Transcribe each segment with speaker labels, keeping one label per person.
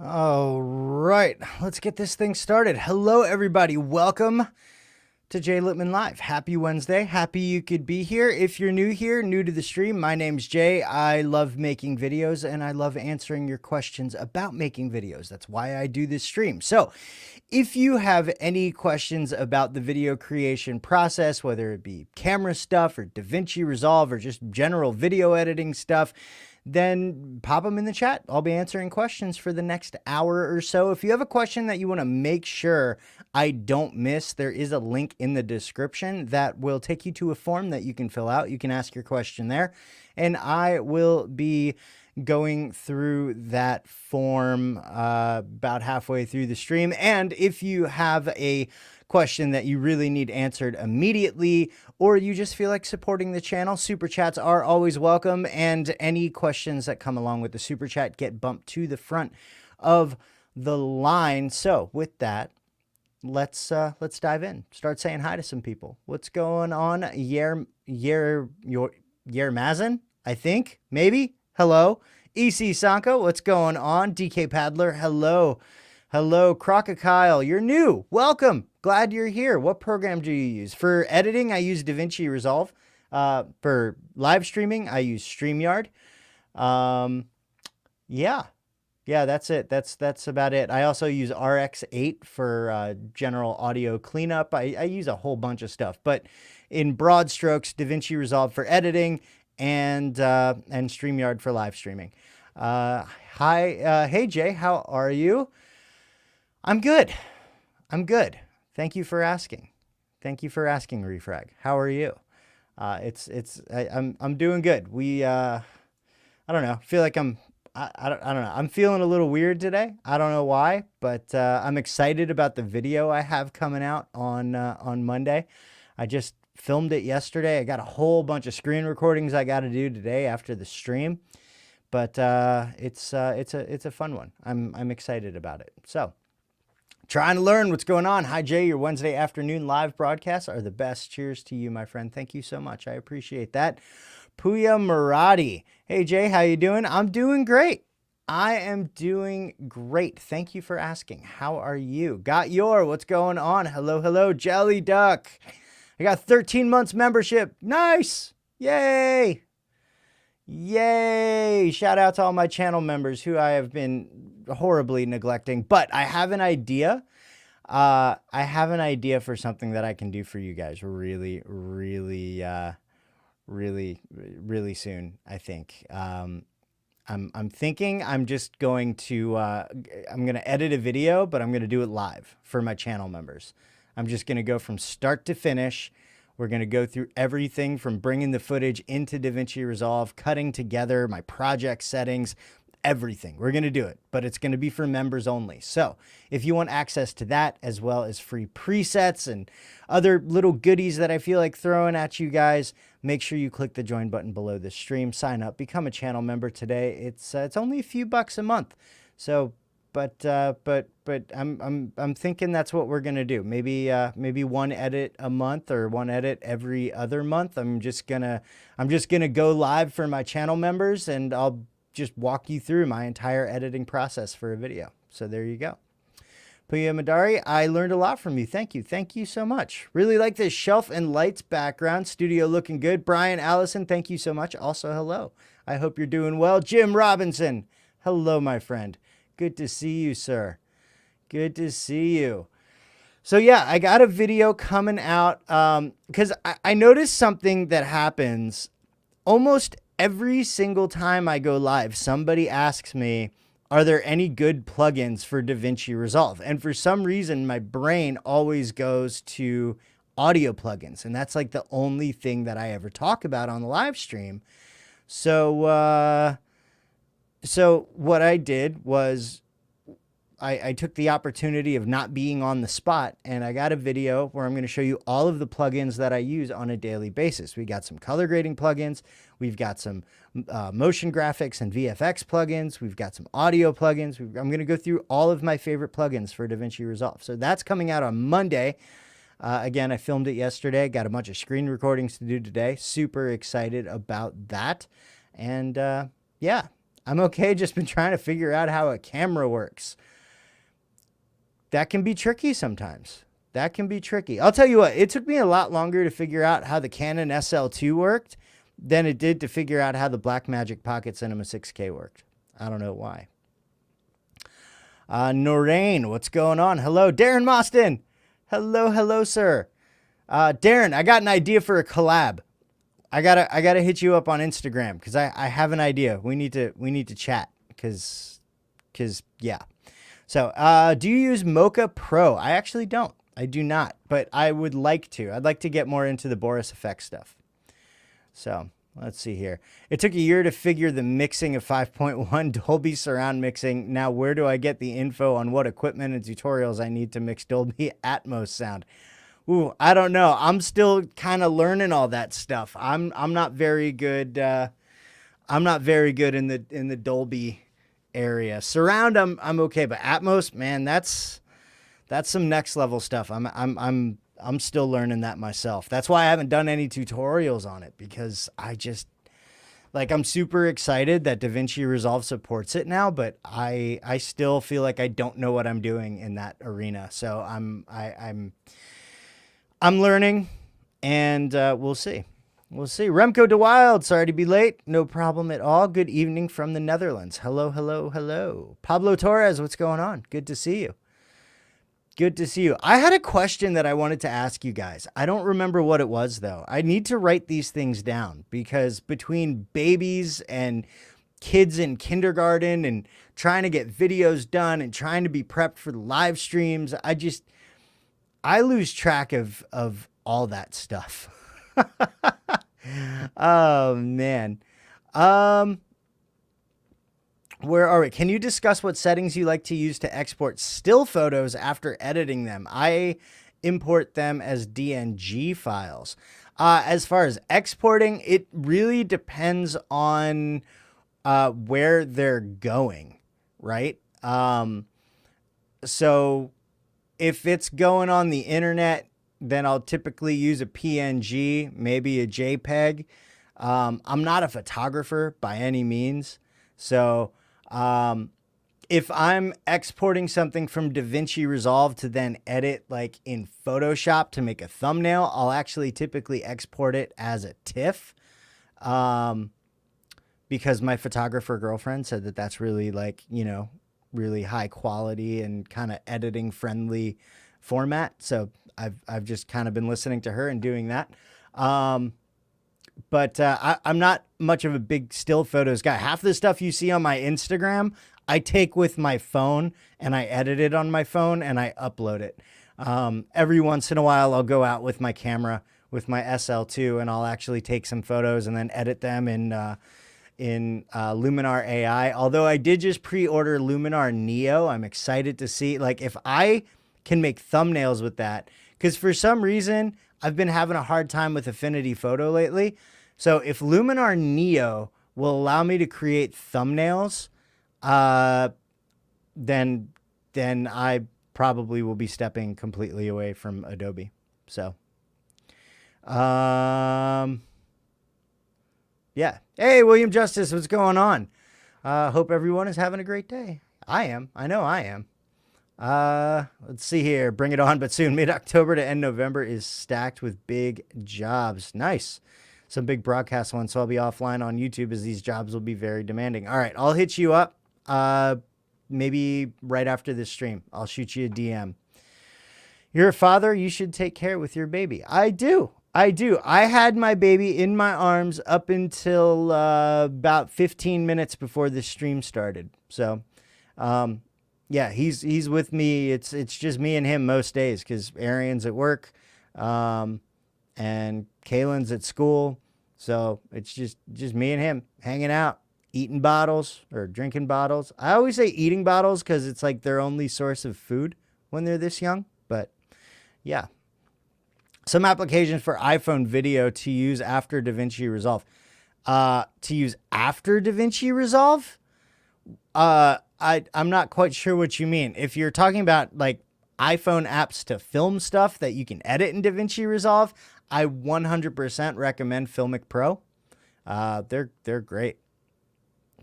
Speaker 1: All right, let's get this thing started. Hello, everybody. Welcome to Jay Lippman Live. Happy Wednesday. Happy you could be here. If you're new here, new to the stream, my name's Jay. I love making videos and I love answering your questions about making videos. That's why I do this stream. So if you have any questions about the video creation process, whether it be camera stuff or DaVinci Resolve or just general video editing stuff, then pop them in the chat. I'll be answering questions for the next hour or so. If you have a question that you want to make sure I don't miss, there is a link in the description that will take you to a form that you can fill out. You can ask your question there, and I will be going through that form about halfway through the stream. And if you have a question that you really need answered immediately, or you just feel like supporting the channel, super chats are always welcome, and any questions that come along with the super chat get bumped to the front of the line. So with that, let's dive in. Start saying hi to some people. What's going on? Yermazin, I think, maybe. Hello. EC Sanko, what's going on? DK Paddler, hello. Hello, Crocodile, you're new. Welcome. Glad you're here. What program do you use? For editing, I use DaVinci Resolve. For live streaming, I use StreamYard. Yeah, that's it. That's about it. I also use RX8 for general audio cleanup. I use a whole bunch of stuff, but in broad strokes, DaVinci Resolve for editing and StreamYard for live streaming. Hi, hey Jay, how are you? I'm good. I'm good. Thank you for asking. Thank you for asking, Refrag. How are you? I'm doing good. I don't know. Feel like I don't know. I'm feeling a little weird today. I don't know why, but I'm excited about the video I have coming out on Monday. I just filmed it yesterday. I got a whole bunch of screen recordings I got to do today after the stream, but it's a fun one. I'm excited about it. So, trying to learn what's going on. Hi, Jay. Your Wednesday afternoon live broadcasts are the best. Cheers to you, my friend. Thank you so much. I appreciate that. Puya Murati. Hey, Jay, how you doing? I'm doing great. I am doing great. Thank you for asking. How are you? Got your, what's going on? Hello, hello, Jelly Duck. I got 13 months membership. Nice. Yay. Yay. Shout out to all my channel members who I have been horribly neglecting, but I have an idea. I have an idea for something that I can do for you guys really soon, I think. I'm thinking I'm just going to, I'm going to edit a video, but I'm going to do it live for my channel members. I'm just going to go from start to finish. We're going to go through everything from bringing the footage into DaVinci Resolve, cutting together my project settings, everything. We're going to do it, but it's going to be for members only. So if you want access to that, as well as free presets and other little goodies that I feel like throwing at you guys, make sure you click the join button below the stream, sign up, become a channel member today. It's only a few bucks a month. So, but I'm thinking that's what we're going to do. Maybe one edit a month or one edit every other month. I'm just going to go live for my channel members, and I'll just walk you through my entire editing process for a video. So there you go. Puya Madari, I learned a lot from you. Thank you. Thank you so much. Really like this shelf and lights background. Studio looking good. Brian Allison, thank you so much. Also, hello. I hope you're doing well. Jim Robinson, hello, my friend. Good to see you, sir. Good to see you. So yeah, I got a video coming out because I noticed something that happens almost every single time I go live. Somebody asks me, are there any good plugins for DaVinci Resolve? And for some reason, my brain always goes to audio plugins. And that's like the only thing that I ever talk about on the live stream. So, so what I did was I took the opportunity of not being on the spot, and I got a video where I'm going to show you all of the plugins that I use on a daily basis. We got some color grading plugins. We've got some motion graphics and VFX plugins. We've got some audio plugins. I'm going to go through all of my favorite plugins for DaVinci Resolve. So that's coming out on Monday. Again, I filmed it yesterday. Got a bunch of screen recordings to do today. Super excited about that. And yeah, I'm okay. Just been trying to figure out how a camera works. That can be tricky sometimes. That can be tricky. I'll tell you what, it took me a lot longer to figure out how the Canon SL2 worked than it did to figure out how the Blackmagic Pocket Cinema 6K worked. I don't know why. Noreen, what's going on? Hello, Darren Mostyn. Hello, sir. Darren, I got an idea for a collab. I gotta hit you up on Instagram because I have an idea. We need to chat because yeah. So, do you use Mocha Pro? I actually don't. I do not, but I would like to. I'd like to get more into the Boris effect stuff. So let's see here. It took a year to figure the mixing of 5.1 Dolby surround mixing. Now, where do I get the info on what equipment and tutorials I need to mix Dolby Atmos sound? Ooh, I don't know. I'm still kind of learning all that stuff. I'm not very good. I'm not very good in the Dolby area. Surround, I'm okay, but Atmos, man, that's some next level stuff. I'm still learning that myself. That's why I haven't done any tutorials on it, because I just I'm super excited that DaVinci Resolve supports it now, but I still feel like I don't know what I'm doing in that arena. So I'm learning, and we'll see. We'll see. Remco de Wild, sorry to be late. No problem at all. Good evening from the Netherlands. Hello. Pablo Torres, what's going on? Good to see you. Good to see you. I had a question that I wanted to ask you guys. I don't remember what it was, though. I need to write these things down, because between babies and kids in kindergarten and trying to get videos done and trying to be prepped for the live streams, I lose track of all that stuff. Oh, man. Where are we? Can you discuss what settings you like to use to export still photos after editing them? I import them as DNG files. As far as exporting, it really depends on where they're going, right? So if it's going on the internet, then I'll typically use a PNG, maybe a JPEG. I'm not a photographer by any means. So if I'm exporting something from DaVinci Resolve to then edit in Photoshop to make a thumbnail, I'll actually typically export it as a TIFF. Because my photographer girlfriend said that that's really really high quality and kind of editing friendly format. So I've just kind of been listening to her and doing that. But I'm not much of a big still photos guy. Half the stuff you see on my Instagram, I take with my phone and I edit it on my phone and I upload it. Every once in a while, I'll go out with my camera with my SL2 and I'll actually take some photos and then edit them in Luminar AI. Although I did just pre-order Luminar Neo, I'm excited to see if I can make thumbnails with that, because for some reason I've been having a hard time with Affinity Photo lately. So if Luminar Neo will allow me to create thumbnails, then I probably will be stepping completely away from Adobe. So, yeah. Hey, William Justice, what's going on? Hope everyone is having a great day. I am. I know I am. Let's see here. Bring it on, but soon. Mid-October to end November is stacked with big jobs. Nice. Some big broadcast ones, so I'll be offline on YouTube as these jobs will be very demanding. All right, I'll hit you up maybe right after this stream. I'll shoot you a DM. You're a father. You should take care with your baby. I do. I had my baby in my arms up until about 15 minutes before the stream started. So, yeah, he's with me. It's just me and him most days because Arian's at work, and Kaylin's at school. So it's just me and him hanging out, eating bottles or drinking bottles. I always say eating bottles because it's their only source of food when they're this young. But yeah, some applications for iPhone video to use after DaVinci Resolve. To use after DaVinci Resolve? I'm not quite sure what you mean. If you're talking about iPhone apps to film stuff that you can edit in DaVinci Resolve, I 100% recommend Filmic Pro. They're great.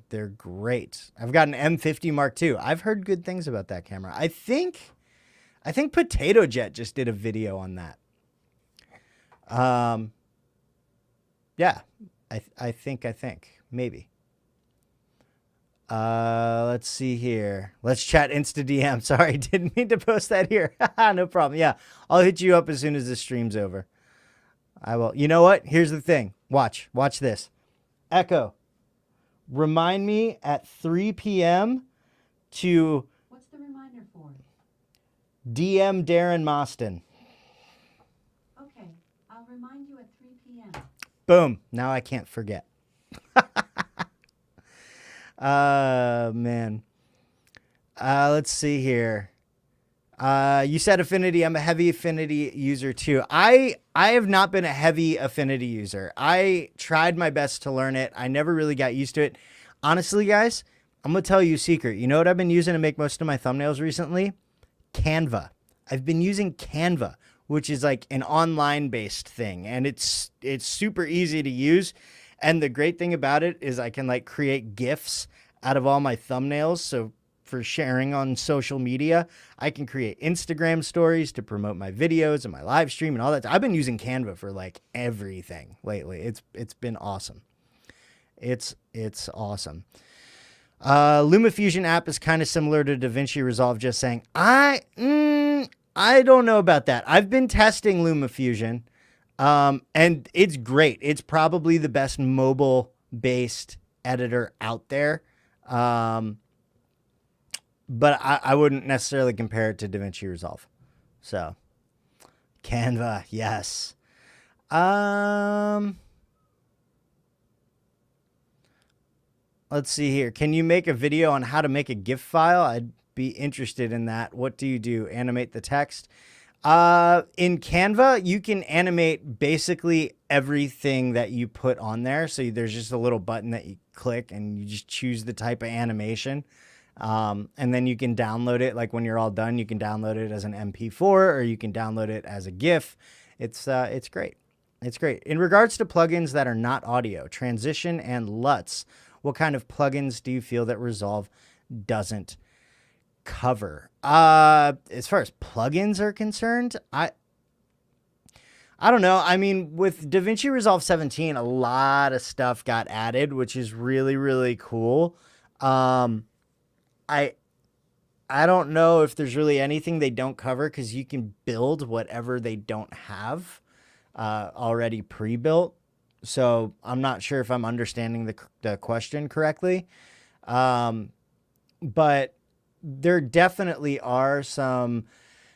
Speaker 1: They're great. I've got an M50 Mark II. I've heard good things about that camera. I think Potato Jet just did a video on that. Yeah, I think maybe. Let's see here. Let's chat Insta DM. Sorry, didn't mean to post that here. No problem. Yeah, I'll hit you up as soon as the stream's over. I will. You know what? Here's the thing. Watch this. Echo, remind me at 3 p.m. to...
Speaker 2: What's the reminder for?
Speaker 1: DM Darren Moston.
Speaker 2: Okay, I'll remind you at 3 p.m.
Speaker 1: Boom. Now I can't forget. Man. Let's see here. You said Affinity. I'm a heavy Affinity user too. I have not been a heavy Affinity user. I tried my best to learn it. I never really got used to it. Honestly, guys, I'm going to tell you a secret. You know what I've been using to make most of my thumbnails recently? Canva. I've been using Canva, which is like an online based thing, and it's super easy to use. And the great thing about it is I can like create GIFs out of all my thumbnails. So for sharing on social media, I can create Instagram stories to promote my videos and my live stream and all that. I've been using Canva for like everything lately. It's been awesome. It's awesome. LumaFusion app is kind of similar to DaVinci Resolve. Just saying, I don't know about that. I've been testing LumaFusion, and it's great. It's probably the best mobile-based editor out there. But I wouldn't necessarily compare it to DaVinci Resolve. So, Canva, yes. Let's see here. Can you make a video on how to make a GIF file? I'd be interested in that. What do you do? Animate the text? In Canva, you can animate basically everything that you put on there. So there's just a little button that you click and you just choose the type of animation. And then you can download it. Like when you're all done, you can download it as an MP4 or you can download it as a GIF. It's great. It's great. In regards to plugins that are not audio, Transition and LUTs, what kind of plugins do you feel that Resolve doesn't cover? As far as plugins are concerned, I don't know. I mean, with DaVinci Resolve 17, a lot of stuff got added, which is really, really cool. I don't know if there's really anything they don't cover because you can build whatever they don't have already pre-built. So I'm not sure if I'm understanding the question correctly. But there definitely are some,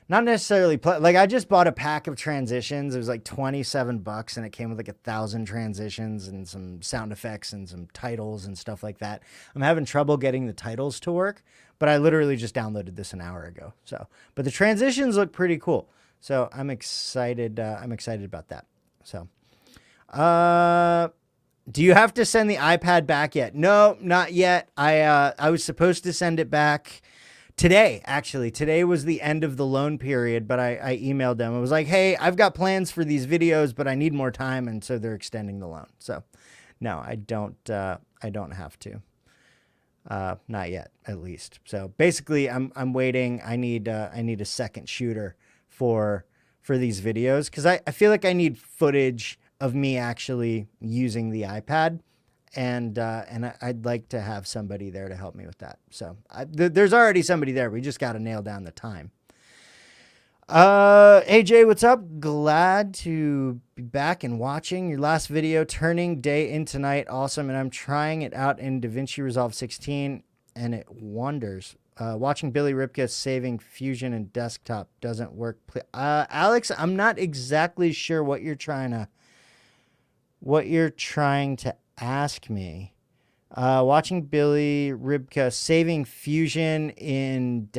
Speaker 1: not necessarily, like I just bought a pack of transitions. It was like $27 and it came with like 1,000 transitions and some sound effects and some titles and stuff like that. I'm having trouble getting the titles to work, but I literally just downloaded this an hour ago. So, but the transitions look pretty cool. So I'm excited. I'm excited about that. So, do you have to send the iPad back yet? No, not yet. I was supposed to send it back today, actually. Today was the end of the loan period, but I emailed them. It was like, hey, I've got plans for these videos, but I need more time, and so they're extending the loan. So, no, I don't have to. Not yet, at least. So basically, I'm waiting. I need a second shooter for these videos because I feel like I need footage of me actually using the iPad, and I'd like to have somebody there to help me with that. So there's already somebody there. We just got to nail down the time. AJ, what's up? Glad to be back and watching your last video, turning day into night. Awesome. And I'm trying it out in DaVinci Resolve 16 and it wonders. Watching Billy Ripka saving Fusion and desktop doesn't work. Alex, I'm not exactly sure what you're trying to ask me. Watching Billy Ripka saving Fusion in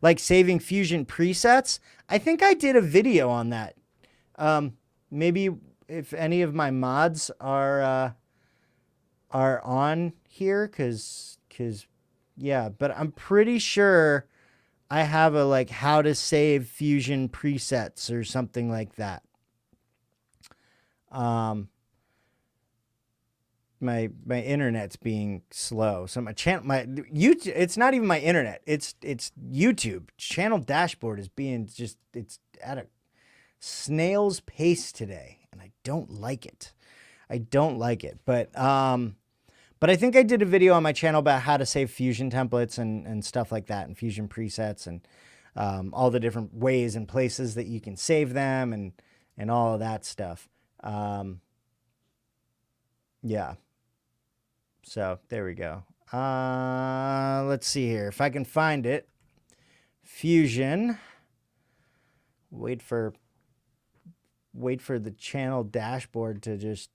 Speaker 1: like saving Fusion presets. I think I did a video on that. Maybe if any of my mods are on here, cause yeah, but I'm pretty sure I have a like how to save Fusion presets or something like that. my internet's being slow. So my channel, my YouTube, it's not even my internet. It's YouTube channel dashboard is being just, it's at a snail's pace today, and I don't like it. I don't like it. But I think I did a video on my channel about how to save Fusion templates and stuff like that, and Fusion presets, and all the different ways and places that you can save them, and all of that stuff. Yeah. So there we go. Let's see here. If I can find it. Fusion. Wait for the channel dashboard to just,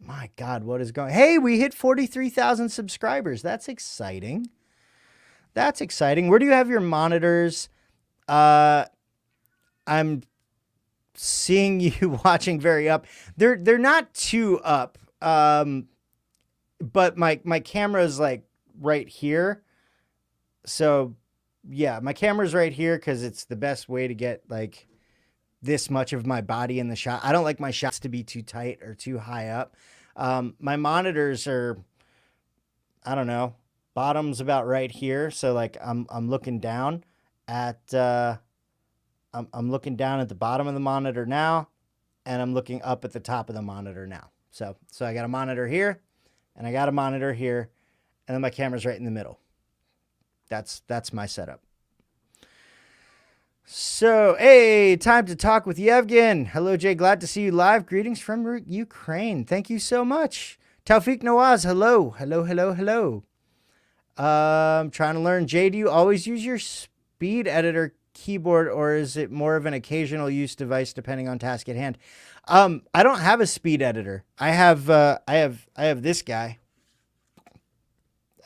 Speaker 1: my God, what is going? Hey, we hit 43,000 subscribers. That's exciting. That's exciting. Where do you have your monitors? I'm seeing you watching very up. They're not too up. But my camera is like right here. So yeah, my camera's right here because it's the best way to get like this much of my body in the shot. I don't like my shots to be too tight or too high up. My monitors are, I don't know, bottom's about right here. So like I'm looking down at, I'm looking down at the bottom of the monitor now, and I'm looking up at the top of the monitor now. So I got a monitor here, and I got a monitor here, and then my camera's right in the middle. That's my setup. So, hey, time to talk with Yevgen. Hello, Jay. Glad to see you live. Greetings from Ukraine. Thank you so much. Taufik Nawaz. Hello. Hello. I'm trying to learn. Jay, do you always use your speed editor keyboard, or is it more of an occasional use device depending on task at hand? I don't have a speed editor. I have this guy.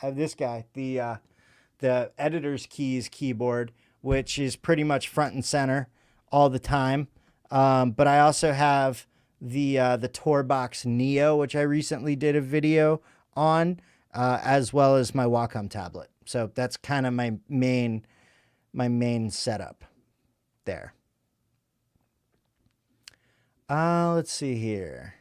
Speaker 1: I have this guy, the editor's keys keyboard, which is pretty much front and center all the time. But I also have the Torbox Neo, which I recently did a video on, as well as my Wacom tablet. So that's kind of my main setup there. Let's see here.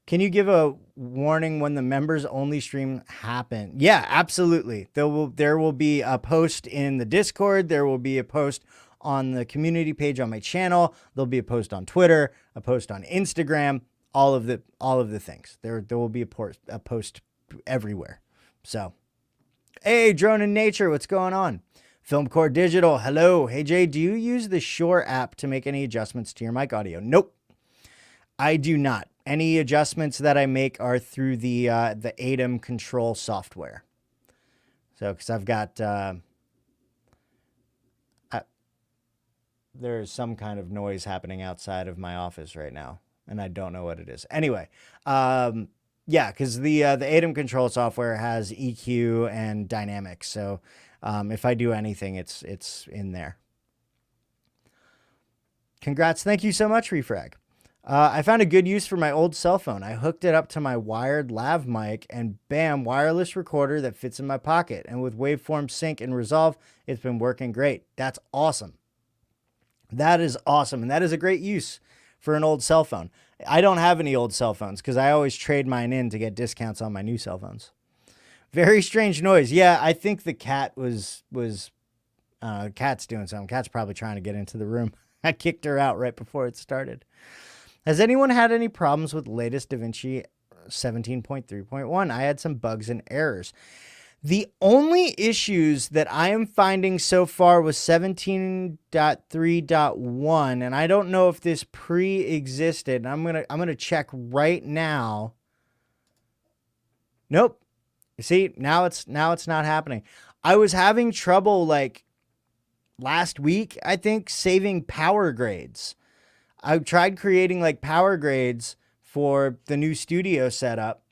Speaker 1: Can you give a warning when the members only stream happen? Yeah, absolutely. There will be a post in the Discord. There will be a post on the community page on my channel. There'll be a post on Twitter, a post on Instagram, all of the things. There will be a post everywhere. So, hey, Drone in Nature, what's going on? Filmcore Digital, hello. Hey, Jay, do you use the Shure app to make any adjustments to your mic audio? Nope, I do not. Any adjustments that I make are through the ADAM control software. So, because I've got, there's some kind of noise happening outside of my office right now, and I don't know what it is. Anyway, yeah, because the ADAM control software has EQ and dynamics. So, if I do anything, it's in there. Congrats. Thank you so much, Refrag. I found a good use for my old cell phone. I hooked it up to my wired lav mic, and bam, wireless recorder that fits in my pocket. And with waveform sync and resolve, it's been working great. That's awesome. That is awesome. And that is a great use for an old cell phone. I don't have any old cell phones because I always trade mine in to get discounts on my new cell phones. Very strange noise. Yeah, I think the cat was cat's doing something. Cat's probably trying to get into the room. I kicked her out right before it started. Has anyone had any problems with latest DaVinci 17.3.1? I had some bugs and errors. The only issues that I am finding so far was 17.3.1, and I don't know if this pre-existed. I'm gonna check right now. Nope. See, now it's not happening. I was having trouble like last week, I think, saving power grades. I tried creating like power grades for the new studio setup,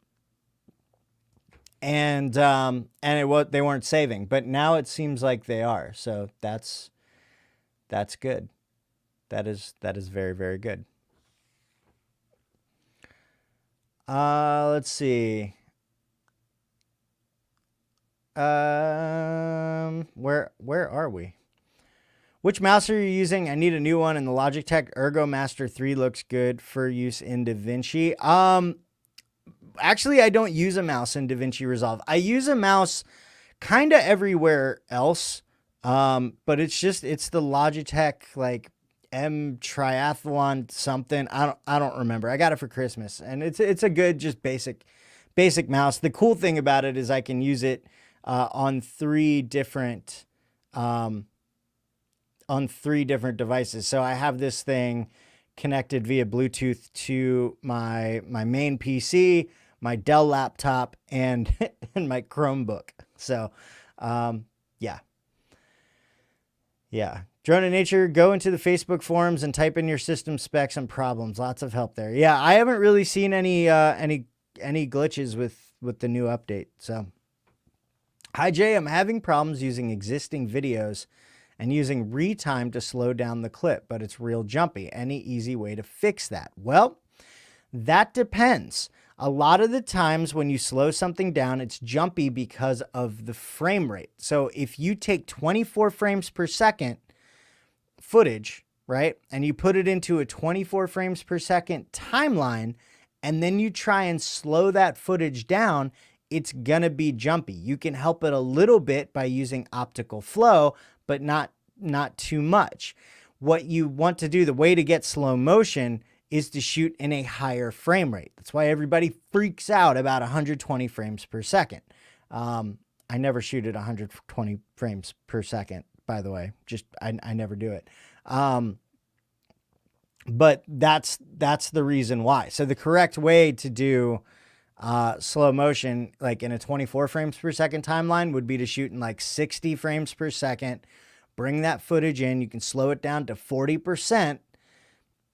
Speaker 1: and they weren't saving, but now it seems like they are. So that's good. That is very, very good. Let's see. Where are we? Which mouse are you using? I need a new one, and the Logitech Ergo Master 3 looks good for use in DaVinci. Actually, I don't use a mouse in DaVinci Resolve. I use a mouse kind of everywhere else. But it's the Logitech like M Triathlon something. I don't remember. I got it for Christmas, and it's a good, just basic mouse. The cool thing about it is I can use it on three different devices. So I have this thing connected via Bluetooth to my main PC, my Dell laptop, and and my Chromebook. So yeah. Yeah. Drone in Nature, go into the Facebook forums and type in your system specs and problems. Lots of help there. Yeah, I haven't really seen any glitches with the new update. So, hi Jay, I'm having problems using existing videos and using retime to slow down the clip, but it's real jumpy. Any easy way to fix that? Well, that depends. A lot of the times when you slow something down, it's jumpy because of the frame rate. So if you take 24 frames per second footage, right, and you put it into a 24 frames per second timeline, and then you try and slow that footage down, it's gonna be jumpy. You can help it a little bit by using optical flow, but not too much. What you want to do, the way to get slow motion, is to shoot in a higher frame rate. That's why everybody freaks out about 120 frames per second. I never shoot at 120 frames per second, by the way. Just I never do it. But that's the reason why. So the correct way to do slow motion, like in a 24 frames per second timeline, would be to shoot in like 60 frames per second. Bring that footage in. You can slow it down to 40%.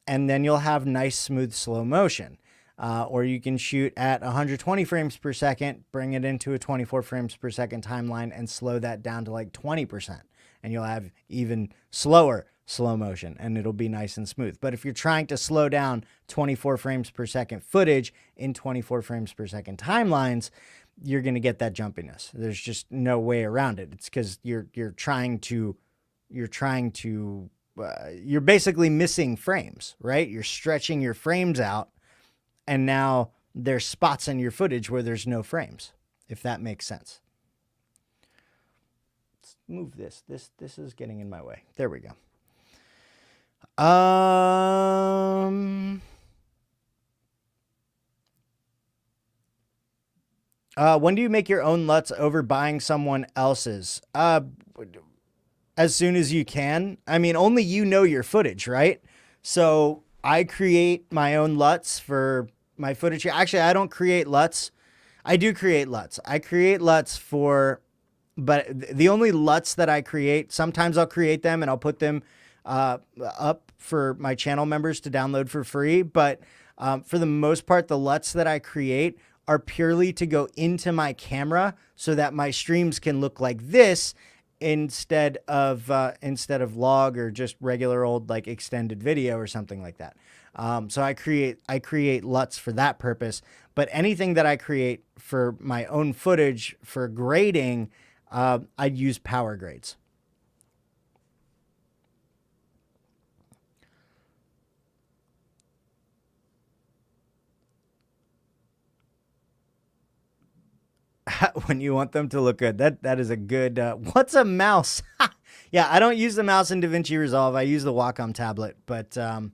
Speaker 1: And then you'll have nice, smooth, slow motion. Or you can shoot at 120 frames per second, bring it into a 24 frames per second timeline, and slow that down to like 20%. And you'll have even slower slow motion, and it'll be nice and smooth. But if you're trying to slow down 24 frames per second footage in 24 frames per second timelines, you're going to get that jumpiness. There's just no way around it. It's because you're basically missing frames, right? You're stretching your frames out, and now there's spots in your footage where there's no frames, if that makes sense. Let's move this. This is getting in my way. There we go. When do you make your own LUTs over buying someone else's? As soon as you can. I mean, only you know your footage, right? So I create my own LUTs for my footage. Actually, I don't create LUTs. I do create LUTs. I create LUTs but the only LUTs that I create, sometimes I'll create them and I'll put them up for my channel members to download for free. But for the most part, the LUTs that I create are purely to go into my camera so that my streams can look like this, instead of log or just regular old like extended video or something like that. So I create LUTs for that purpose. But anything that I create for my own footage for grading, I'd use power grades. When you want them to look good. That is a good, what's a mouse? Yeah, I don't use the mouse in DaVinci Resolve. I use the Wacom tablet, but I'm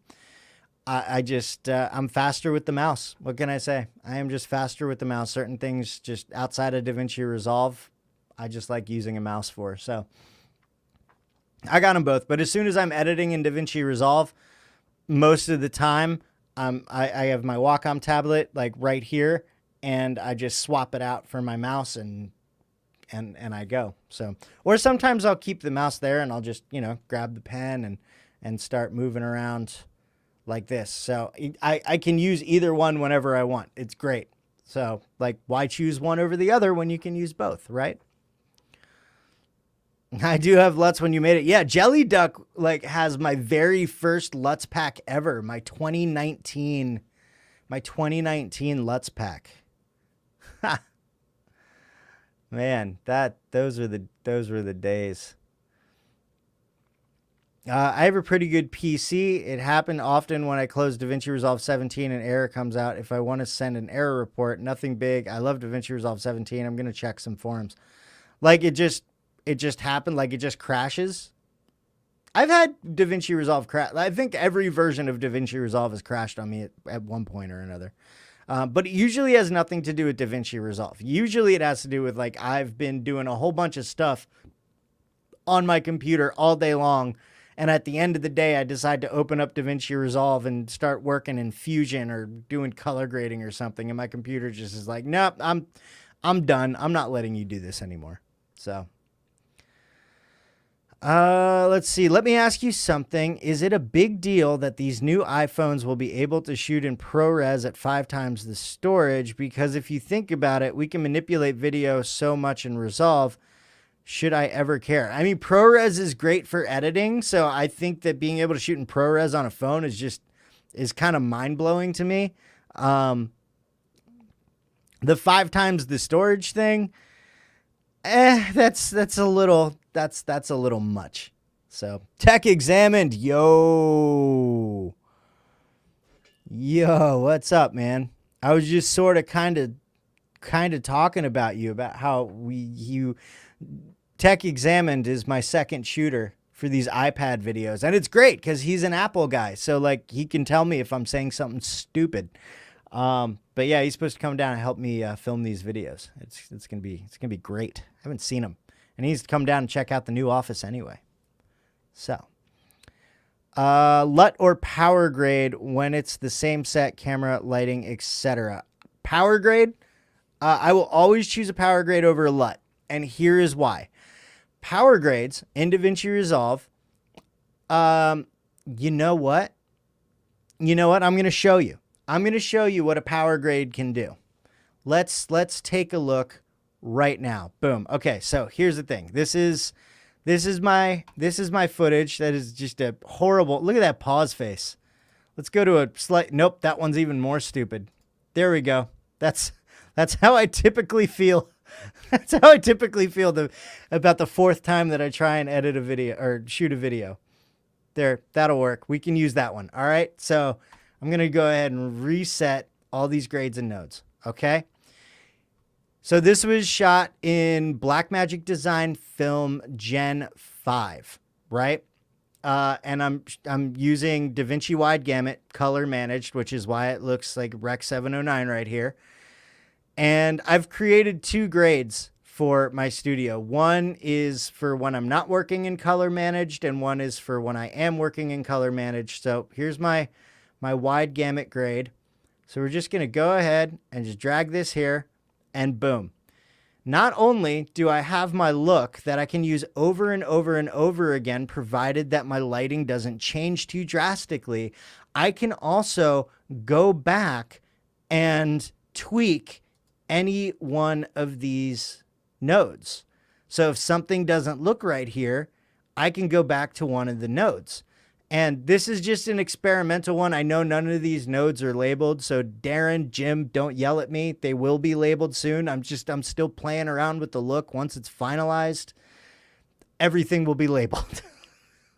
Speaker 1: faster with the mouse. What can I say? I am just faster with the mouse. Certain things just outside of DaVinci Resolve, I just like using a mouse for. So I got them both, but as soon as I'm editing in DaVinci Resolve, most of the time, I have my Wacom tablet like right here, and I just swap it out for my mouse and I go. So, or sometimes I'll keep the mouse there and I'll just, grab the pen and start moving around like this. So I can use either one whenever I want. It's great. So like, why choose one over the other when you can use both, right? I do have LUTs when you made it. Yeah, Jelly Duck like has my very first LUTs pack ever. My 2019 LUTs pack. Man, those were the days. I have a pretty good PC. It happened often when I close DaVinci Resolve 17 and error comes out. If I want to send an error report, nothing big. I love DaVinci Resolve 17. I'm going to check some forums. Like it just happened. Like it just crashes. I've had DaVinci Resolve crash. I think every version of DaVinci Resolve has crashed on me at one point or another. But it usually has nothing to do with DaVinci Resolve. Usually it has to do with like I've been doing a whole bunch of stuff on my computer all day long. And at the end of the day, I decide to open up DaVinci Resolve and start working in Fusion or doing color grading or something. And my computer just is like, nope, I'm done. I'm not letting you do this anymore. So, let's see. Let me ask you something. Is it a big deal that these new iPhones will be able to shoot in ProRes at 5 times the storage? Because if you think about it, we can manipulate video so much in Resolve. Should I ever care? I mean, ProRes is great for editing. So I think that being able to shoot in ProRes on a phone is kind of mind blowing to me. The 5 times the storage thing, that's a little much. So Tech Examined, yo, what's up, man? I was just sort of kind of talking about you, about how you Tech Examined is my second shooter for these iPad videos, and it's great because he's an Apple guy, so like he can tell me if I'm saying something stupid. But yeah, he's supposed to come down and help me film these videos. It's gonna be great. I haven't seen him, and he's to come down and check out the new office anyway. So, LUT or power grade when it's the same set, camera, lighting, etc. Power grade, I will always choose a power grade over a LUT, and here is why. Power grades in DaVinci Resolve. You know what? I'm gonna show you. I'm going to show you what a power grade can do. Let's take a look right now. Boom. Okay, so here's the thing. This is my footage. That is just a horrible. Look at that pause face. Let's go to a slight. Nope, that one's even more stupid. There we go. That's how I typically feel. That's how I typically feel about the 4th time that I try and edit a video or shoot a video. There, that'll work. We can use that one. All right. So I'm going to go ahead and reset all these grades and nodes, okay? So this was shot in Blackmagic Design Film Gen 5, right? And I'm using DaVinci Wide Gamut color managed, which is why it looks like Rec 709 right here. And I've created 2 grades for my studio. One is for when I'm not working in color managed, and one is for when I am working in color managed. So here's my wide gamut grade. So we're just going to go ahead and just drag this here and boom. Not only do I have my look that I can use over and over and over again, provided that my lighting doesn't change too drastically, I can also go back and tweak any one of these nodes. So if something doesn't look right here, I can go back to one of the nodes. And this is just an experimental one. I know none of these nodes are labeled. So Darren, Jim, don't yell at me. They will be labeled soon. I'm still playing around with the look. Once it's finalized, everything will be labeled.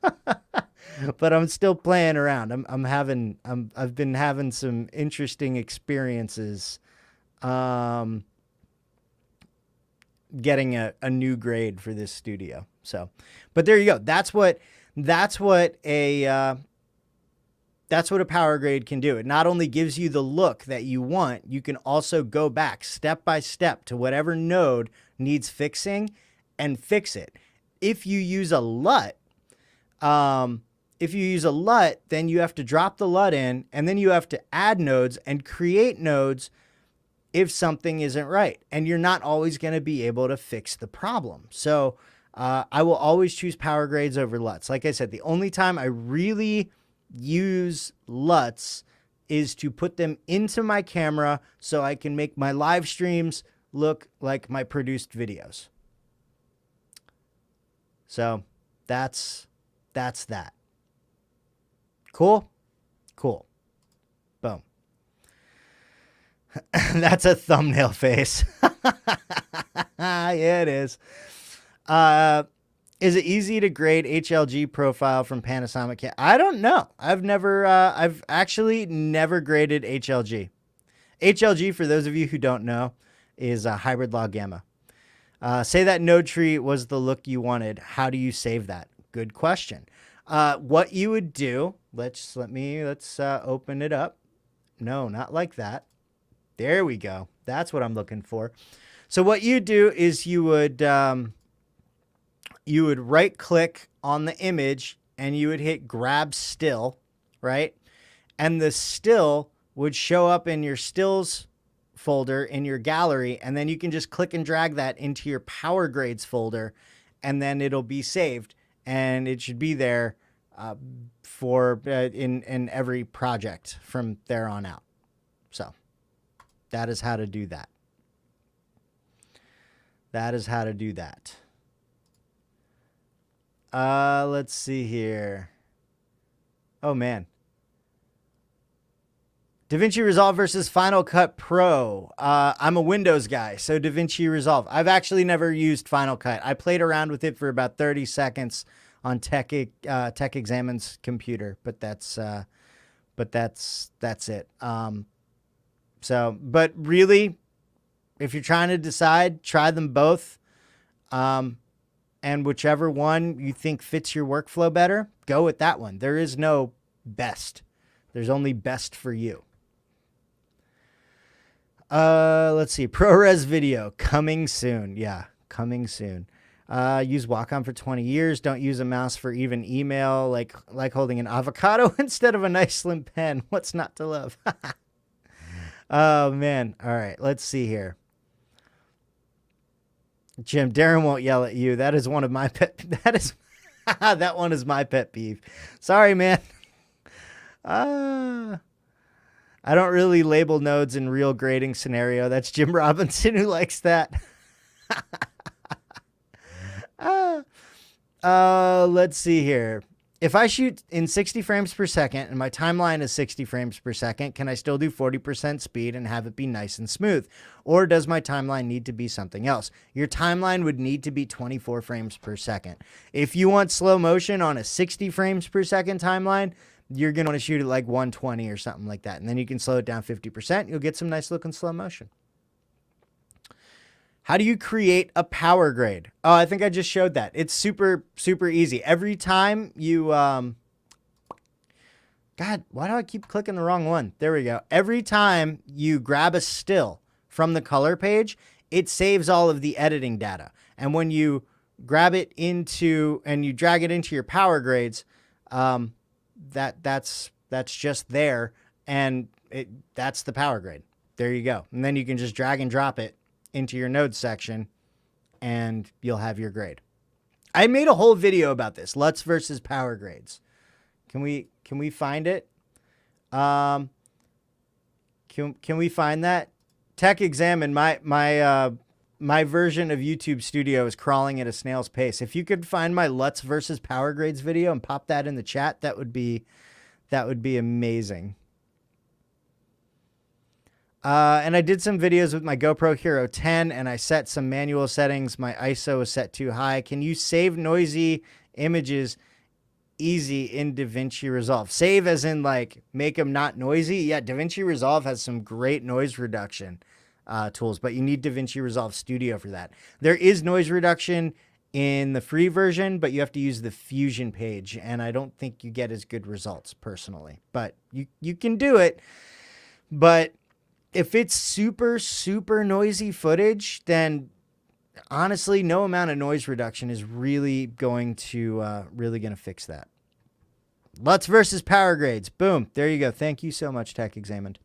Speaker 1: But I'm still playing around. I've been having some interesting experiences getting a new grade for this studio. So, but there you go. That's what a power grade can do. It not only gives you the look that you want, you can also go back step by step to whatever node needs fixing and fix it. If you use a LUT, then you have to drop the LUT in, and then you have to add nodes and create nodes if something isn't right. And you're not always going to be able to fix the problem. So I will always choose power grades over LUTs. Like I said, the only time I really use LUTs is to put them into my camera so I can make my live streams look like my produced videos. So that's that. Cool? Cool. Boom. That's a thumbnail face. Yeah, it is. Is it easy to grade HLG profile from Panasonic? I don't know. I've actually never graded HLG. HLG, for those of you who don't know, is a hybrid log gamma. Say that node tree was the look you wanted. How do you save that? Good question. What you would do, let's open it up. No, not like that. There we go. That's what I'm looking for. So what you do is you would right click on the image and you would hit grab still, right? And the still would show up in your stills folder in your gallery, and then you can just click and drag that into your power grades folder, and then it'll be saved, and it should be there for in every project from there on out. So that is how to do that. That is how to do that. Let's see here. Oh man. DaVinci Resolve versus Final Cut Pro. I'm a Windows guy, so DaVinci Resolve. I've actually never used Final Cut. I played around with it for about 30 seconds on Tech Examen's computer, but that's it. But really, if you're trying to decide, try them both. And whichever one you think fits your workflow better, go with that one. There is no best. There's only best for you. Let's see. ProRes video coming soon. Yeah, coming soon. Use Wacom for 20 years. Don't use a mouse for even email. Like holding an avocado instead of a nice slim pen. What's not to love? Oh man. All right. Let's see here. Jim, Darren won't yell at you. That is one of my pet. That one is my pet peeve. Sorry, man. I don't really label nodes in real grading scenario. That's Jim Robinson who likes that. Let's see here. If I shoot in 60 frames per second and my timeline is 60 frames per second, can I still do 40% speed and have it be nice and smooth? Or does my timeline need to be something else? Your timeline would need to be 24 frames per second. If you want slow motion on a 60 frames per second timeline, you're going to want to shoot it like 120 or something like that. And then you can slow it down 50%. You'll get some nice looking slow motion. How do you create a power grade? Oh, I think I just showed that. It's super, super easy. Every time you, God, why do I keep clicking the wrong one? There we go. Every time you grab a still from the color page, it saves all of the editing data. And when you grab it into, and you drag it into your power grades, that's just there. And that's the power grade. There you go. And then you can just drag and drop it into your nodes section and you'll have your grade. I made a whole video about this, LUTs versus power grades. Can we find it? Can we find that? Tech Examine, my version of YouTube Studio is crawling at a snail's pace. If you could find my LUTs versus power grades video and pop that in the chat, that would be amazing. And I did some videos with my GoPro Hero 10 and I set some manual settings. My ISO is set too high. Can you save noisy images easy in DaVinci Resolve? Save as in like make them not noisy? Yeah, DaVinci Resolve has some great noise reduction tools, but you need DaVinci Resolve Studio for that. There is noise reduction in the free version, but you have to use the Fusion page, and I don't think you get as good results personally. But you can do it. But if it's super, super noisy footage, then honestly, no amount of noise reduction is really going to fix that. LUTs versus power grades. Boom. There you go. Thank you so much, Tech Examined.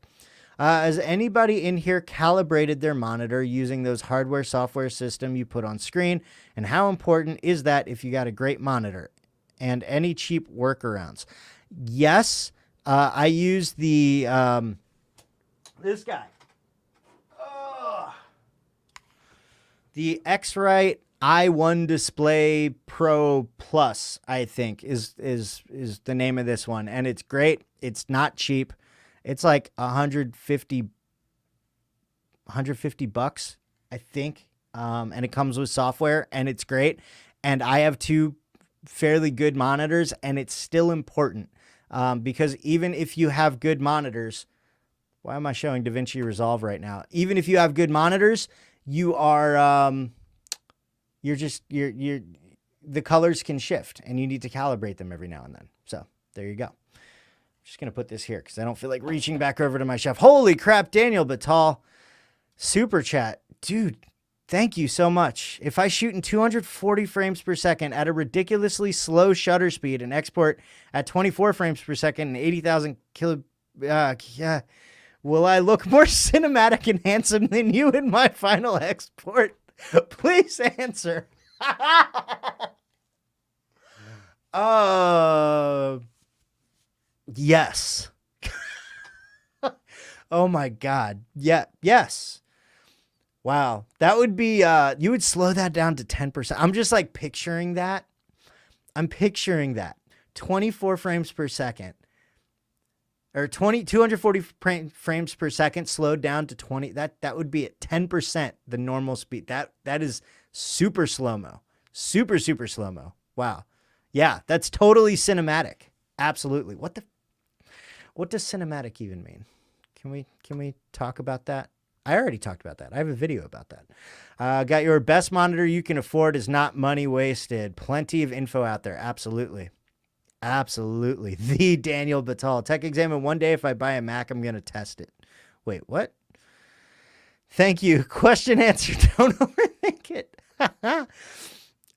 Speaker 1: Has anybody in here calibrated their monitor using those hardware software system you put on screen? And how important is that if you got a great monitor? And any cheap workarounds? Yes. I use the... this guy. The X-Rite i1 Display Pro Plus, I think, is the name of this one. And it's great. It's not cheap. It's like 150 bucks, I think. And it comes with software and it's great. and I have two fairly good monitors, and it's still important because even if you have good monitors, why am I showing DaVinci Resolve right now? Even if you have good monitors, you are you're the colors can shift, and you need to calibrate them every now and then. So there you go. I'm just gonna put this here because I don't feel like reaching back over to my shelf. Holy crap, Daniel Batal, super chat, dude. Thank you so much. If I shoot in 240 frames per second at a ridiculously slow shutter speed and export at 24 frames per second and 80,000 kilo, yeah, will I look more cinematic and handsome than you in my final export? Please answer. Yes. Oh my God. Yeah. Yes. Wow. That would be, you would slow that down to 10%. I'm just like picturing that. I'm picturing that 24 frames per second or 240 frames per second slowed down to 20. That would be at 10% the normal speed. That is super slow-mo, super slow-mo. Wow. Yeah. That's totally cinematic. Absolutely. What does cinematic even mean? Can we talk about that? I already talked about that. I have a video about that. Got your best monitor you can afford is not money wasted. Plenty of info out there. Absolutely. Absolutely. The Daniel Batal. Tech Examine one day. If I buy a Mac, I'm going to test it. Wait, what? Thank you. Question answered. Don't overthink it.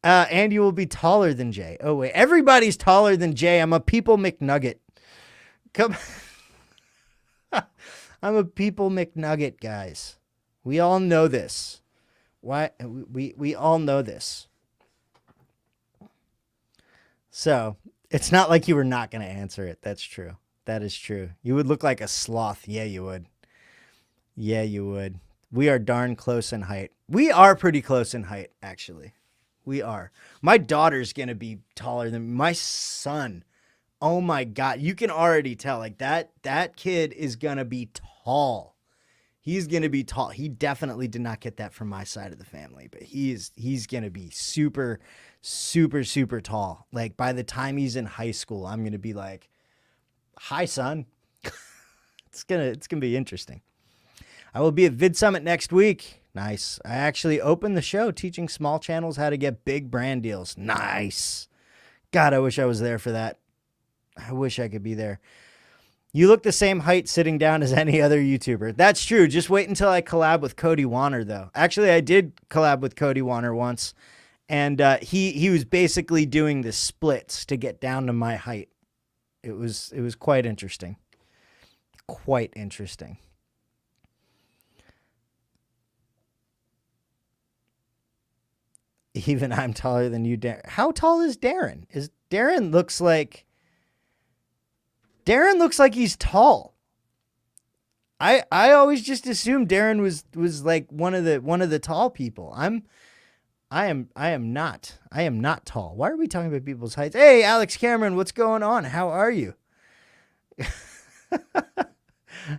Speaker 1: And you will be taller than Jay. Oh, wait. Everybody's taller than Jay. I'm a people McNugget. Come. I'm a people McNugget, guys. We all know this. Why? We all know this. So it's not like you were not going to answer it. That's true. That is true. You would look like a sloth. Yeah, you would. Yeah, you would. We are darn close in height. We are pretty close in height, actually. We are. My daughter's going to be taller than my son. Oh my God. You can already tell like that kid is going to be tall. He's going to be tall. He definitely did not get that from my side of the family, but he's going to be super tall. Like by the time he's in high school, I'm going to be like, "Hi, son." It's going to be interesting. I will be at Vid Summit next week. Nice. I actually opened the show teaching small channels how to get big brand deals. Nice. God, I wish I was there for that. I wish I could be there. You look the same height sitting down as any other YouTuber. That's true. Just wait until I collab with Cody Warner, though. Actually, I did collab with Cody Warner once, and he was basically doing the splits to get down to my height. It was quite interesting. Quite interesting. Even I'm taller than you, Darren. How tall is Darren? Darren looks like he's tall. I always just assumed Darren was like one of the tall people. I am not tall. Why are we talking about people's heights? Hey, Alex Cameron, what's going on? How are you?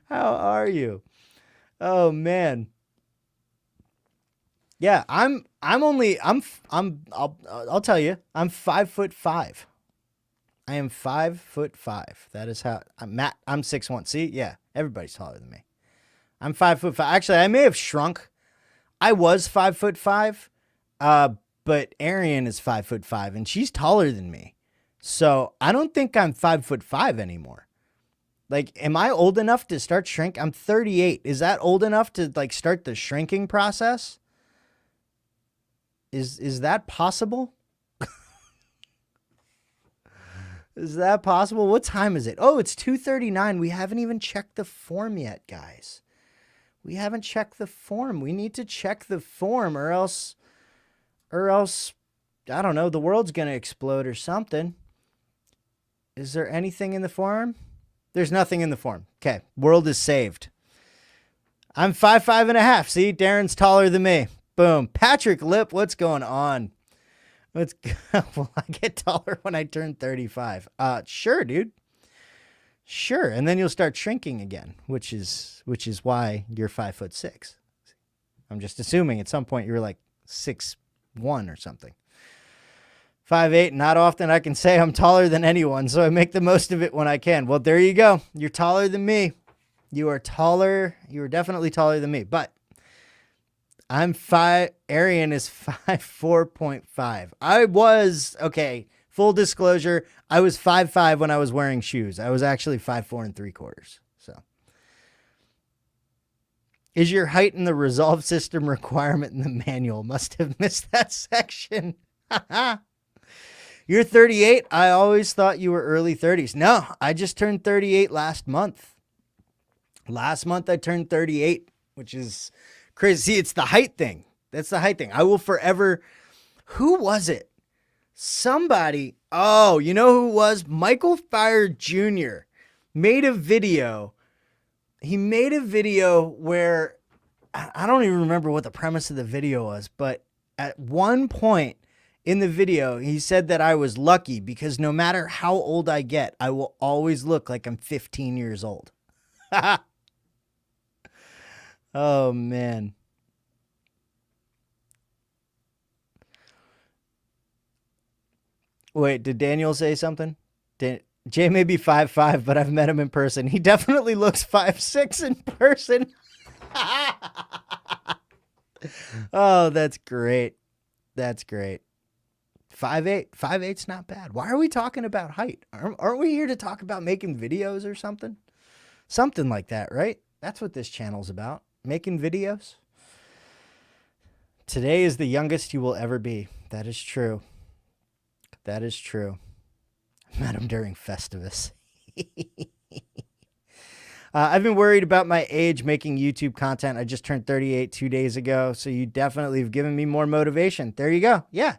Speaker 1: How are you? Oh man. Yeah, I'll tell you, I'm 5'5". I am 5'5". That is how I'm 6'1". See, yeah, everybody's taller than me. I'm 5'5". Actually, I may have shrunk. I was 5'5", but Arian is 5'5", and she's taller than me. So I don't think I'm 5'5" anymore. Like, am I old enough to start shrink? I'm 38. Is that old enough to like start the shrinking process? Is that possible? Is that possible? What time is it? Oh, it's 2:39. We haven't even checked the form yet, guys. We haven't checked the form. We need to check the form or else, I don't know, the world's going to explode or something. Is there anything in the form? There's nothing in the form. Okay, world is saved. I'm 5'5.5". See, Darren's taller than me. Boom. Patrick Lip, what's going on? Will I get taller when I turn 35? Sure, dude. Sure. And then you'll start shrinking again, which is why you're 5'6". I'm just assuming at some point you were like 6'1" or something. 5'8", not often I can say I'm taller than anyone, so I make the most of it when I can. Well, there you go. You're taller than me. You are taller. You are definitely taller than me, but I'm 5. Arian is 5'4.5". I was, okay, full disclosure, I was 5'5" when I was wearing shoes. I was actually 5'4 3/4". So, is your height in the resolve system requirement in the manual? Must have missed that section. You're 38. I always thought you were early 30s. No, I just turned 38 last month. Last month I turned 38, which is crazy. See, it's the height thing. That's the height thing. I will forever. Who was it? Somebody. Oh, you know who it was? Michael Fire Jr. made a video. He made a video where I don't even remember what the premise of the video was, but at one point in the video, he said that I was lucky because no matter how old I get, I will always look like I'm 15 years old. Oh, man. Wait, did Daniel say something? Jay may be 5'5", but I've met him in person. He definitely looks 5'6" in person. Oh, that's great. That's great. 5'8". 5'8's not bad. Why are we talking about height? Aren't we here to talk about making videos or something? Something like that, right? That's what this channel's about. Making videos. Today is the youngest you will ever be. That is true. That is true. I met him during Festivus. I've been worried about my age making YouTube content. I just turned 38 2 days ago, so you definitely have given me more motivation. There you go. Yeah.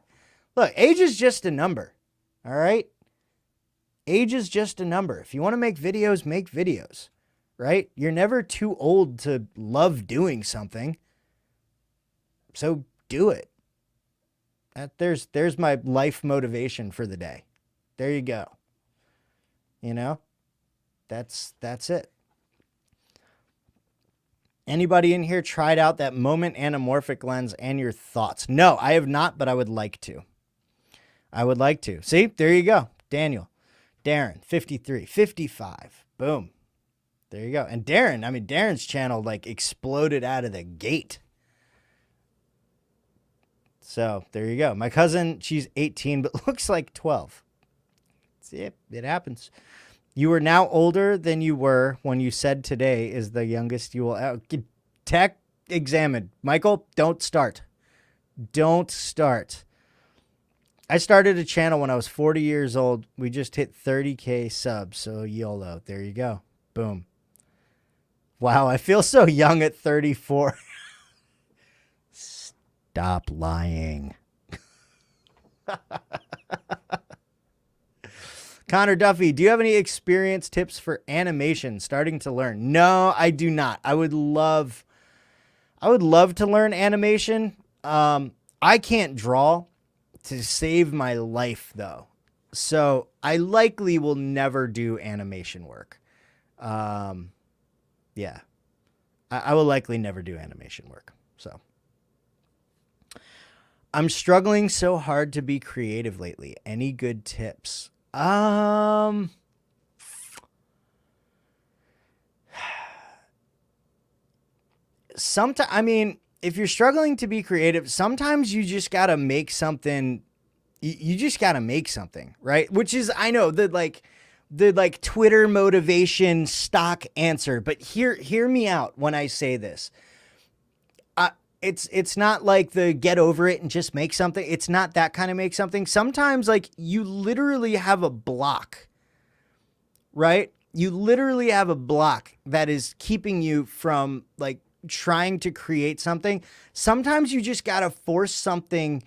Speaker 1: Look, age is just a number, all right? Age is just a number. If you want to make videos, right? You're never too old to love doing something, so do it. There's my life motivation for the day. There you go. You know, that's it. Anybody in here tried out that moment anamorphic lens and your thoughts? No, I have not, but I would like to. I would like to. See, there you go. Daniel, Darren, 53, 55. Boom. There you go. And Darren, I mean, Darren's channel like exploded out of the gate. So there you go. My cousin, she's 18, but looks like 12. See, it happens. You are now older than you were when you said today is the youngest you will. Tech examined. Michael, don't start. Don't start. I started a channel when I was 40 years old. We just hit 30K subs. So YOLO. There you go. Boom. Wow, I feel so young at 34. Stop lying. Connor Duffy, do you have any experience tips for animation starting to learn? No, I do not. I would love to learn animation. I can't draw to save my life though. So I likely will never do animation work. Yeah, I will likely never do animation work. So I'm struggling so hard to be creative lately. Any good tips? Sometimes, I mean, if you're struggling to be creative, sometimes you just got to make something. You just got to make something, right? Which is, I know the Twitter motivation stock answer, but hear me out when I say this. It's not like the get over it and just make something. It's not that kind of make something. Sometimes like you literally have a block, right? You literally have a block that is keeping you from like trying to create something. Sometimes you just got to force something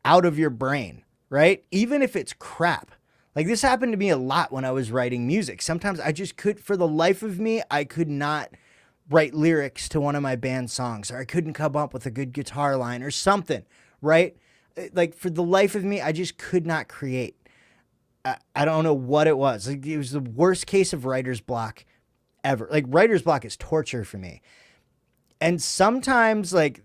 Speaker 1: out of your brain, right? Even if it's crap. Like this happened to me a lot when I was writing music. Sometimes I just could, for the life of me, I could not write lyrics to one of my band songs, or I couldn't come up with a good guitar line or something, right? Like for the life of me, I just could not create. I don't know what it was. Like, it was the worst case of writer's block ever. Like writer's block is torture for me. And sometimes like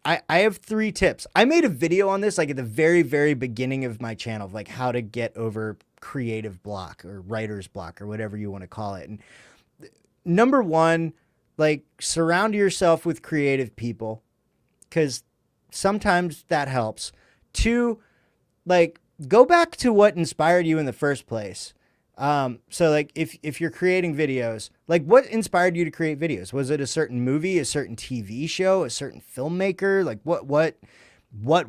Speaker 1: I have 3 tips. I made a video on this like at the very, very beginning of my channel, of like how to get over creative block or writer's block or whatever you want to call it. And number 1, like surround yourself with creative people, because sometimes that helps. 2, like go back to what inspired you in the first place. So like if you're creating videos, like what inspired you to create videos? Was it a certain movie, a certain TV show, a certain filmmaker? Like what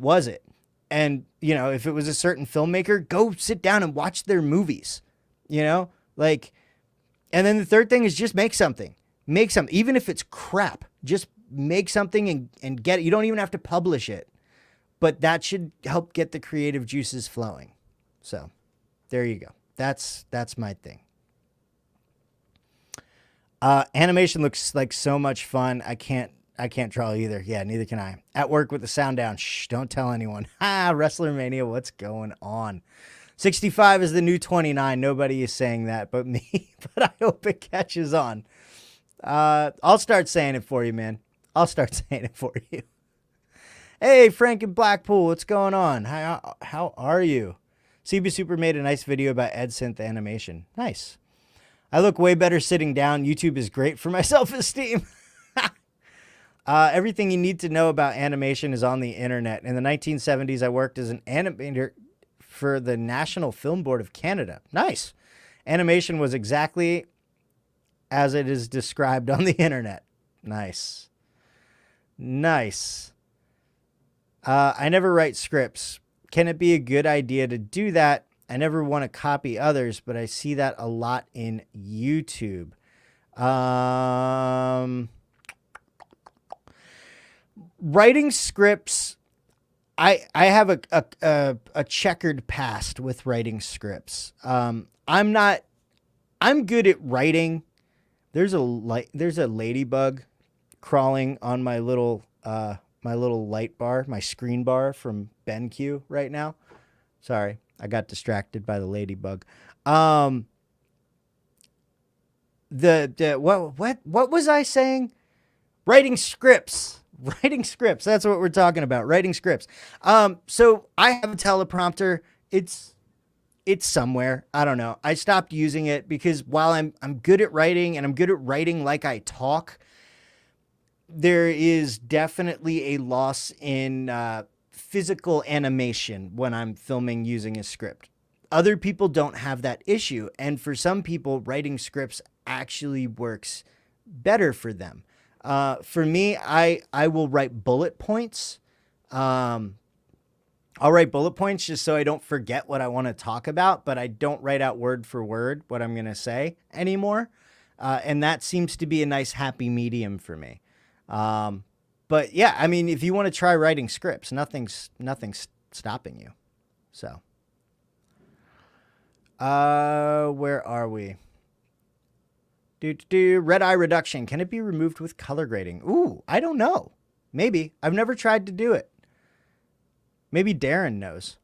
Speaker 1: was it? And you know, if it was a certain filmmaker, go sit down and watch their movies, you know, like, and then the third thing is just make something, even if it's crap, just make something and get it. You don't even have to publish it, but that should help get the creative juices flowing. So there you go. That's my thing. Animation looks like so much fun. I can't draw either. Yeah, neither can I. At work with the sound down. Shh, don't tell anyone. Wrestler Mania, what's going on? 65 is the new 29. Nobody is saying that but me, but I hope it catches on. I'll start saying it for you, man. I'll start saying it for you. Hey, Frank in Blackpool, what's going on? How are you? CB Super made a nice video about EdSynth animation. Nice. I look way better sitting down. YouTube is great for my self-esteem. Everything you need to know about animation is on the internet. In the 1970s, I worked as an animator for the National Film Board of Canada. Nice. Animation was exactly as it is described on the internet. Nice. Nice. I never write scripts. Can it be a good idea to do that? I never want to copy others, but I see that a lot in YouTube. Writing scripts, I have a checkered past with writing scripts. I'm good at writing. There's a ladybug crawling on my little light bar, my screen bar from BenQ right now. Sorry, I got distracted by the ladybug. What was I saying? Writing scripts. Writing scripts. That's what we're talking about. Writing scripts. So I have a teleprompter. It's somewhere. I don't know. I stopped using it because while I'm good at writing and I'm good at writing like I talk, there is definitely a loss in physical animation when I'm filming using a script. Other people don't have that issue. And for some people, writing scripts actually works better for them. For me, I will write bullet points. I'll write bullet points just so I don't forget what I want to talk about, but I don't write out word for word what I'm going to say anymore. And that seems to be a nice happy medium for me. But yeah, I mean, if you want to try writing scripts, nothing's stopping you. So, where are we? Red eye reduction. Can it be removed with color grading? Ooh, I don't know. Maybe. I've never tried to do it. Maybe Darren knows.